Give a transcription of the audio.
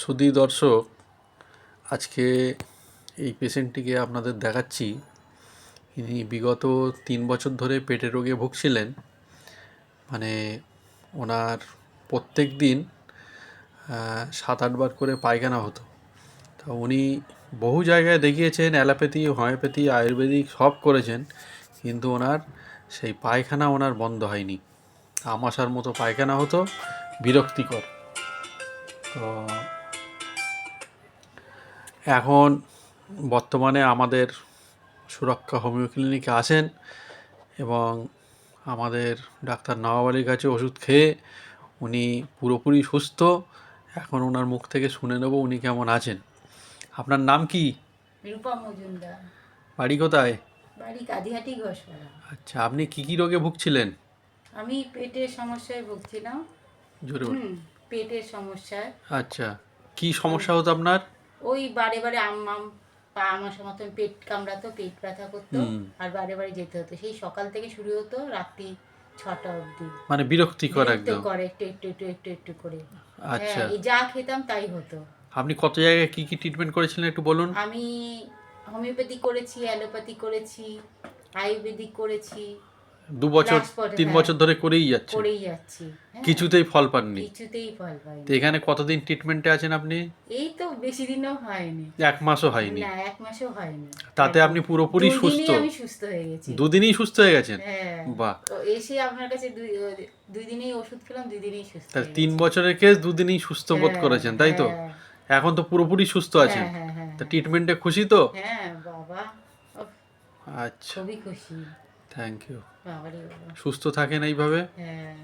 সুধী দর্শক, আজকে এই পেশেন্টটিকে আপনাদের দেখাচ্ছি। ইনি বিগত 3 বছর ধরে পেটের রোগে ভুগছিলেন। মানে ওনার প্রত্যেক দিন 7-8 বার করে পায়খানা হতো। তা উনি বহু জায়গায় দেখিয়েছেন, অ্যালোপ্যাথি, হোমিওপ্যাথি, আয়ুর্বেদিক সব করেছেন, কিন্তু ওনার সেই পায়খানা ওনার বন্ধ হয়নি। আমাশার মতো পায়খানা হতো, বিরক্তিকর। তো এখন বর্তমানে আমাদের সুরক্ষা হোমিও ক্লিনিকে আসেন এবং আমাদের ডাক্তার নওয়াব আলীর কাছে ওষুধ খেয়ে উনি পুরোপুরি সুস্থ। এখন ওনার মুখ থেকে শুনে নেব উনি কেমন আছেন। আপনার নাম কি? রূপা মজুমদার। বাড়ি কোথায়? বাড়ি কাদিহাটি ঘোষপাড়া। আচ্ছা, আপনি কি কি রোগে ভুগছিলেন? আমি পেটের সমস্যায় ভুগছিলাম। জোরে বলুন। পেটের সমস্যায়। আচ্ছা, কি সমস্যা হতো আপনার? ওই বারে বারে পা আমার মতন পেট কামড়াতো, পেট ব্যথা করতো, আর বারে বারে যেতে হতো। সেই সকাল থেকে শুরু হতো রাত্রি 6টা অবধি। মানে বিরক্তিকর একদম। করে একটু একটু একটু একটু একটু করে। আচ্ছা, এই যা খেতাম তাই হতো। আপনি কত জায়গায় কি কি ট্রিটমেন্ট করেছিলেন একটু বলুন। আমি হোমিওপ্যাথি করেছি, অ্যালোপ্যাথি করেছি, আয়ুর্বেদিক করেছি। 2 বছর 3 বছর ধরে করেই যাচ্ছেন, যাচ্ছি। কিছুতেই ফল পাননি? কিছুতেই ফল পাইনি। তো এখানে কতদিন ট্রিটমেন্টে আছেন আপনি? এই তো বেশি দিনও হয়নি। 1 মাসও হয়নি? না, 1 মাসও হয়নি। তাতে আপনি পুরোপুরি সুস্থ? আমি সুস্থ হয়ে গেছি। 2 দিনেই সুস্থ হয়ে গেছেন? হ্যাঁ। বাহ! তো এসে আপনার কাছে দুই দিনেই ওষুধ খেলাম, 2 দিনেই সুস্থ তাহলে হয়ে 3 গেছি। বছরের কেস 2 দিনেই সুস্থ বোধ করেছেন, তাই তো? হ্যাঁ। এখন তো পুরোপুরি সুস্থ আছেন। হ্যাঁ, হ্যাঁ, তা হ্যাঁ। ট্রিটমেন্টে খুশি তো? হ্যাঁ, বাবা! উফ, আচ্ছা, খুবই খুশি। Thank you. বাবারে বাবা! সুস্থ থাকেন এইভাবে। হ্যাঁ।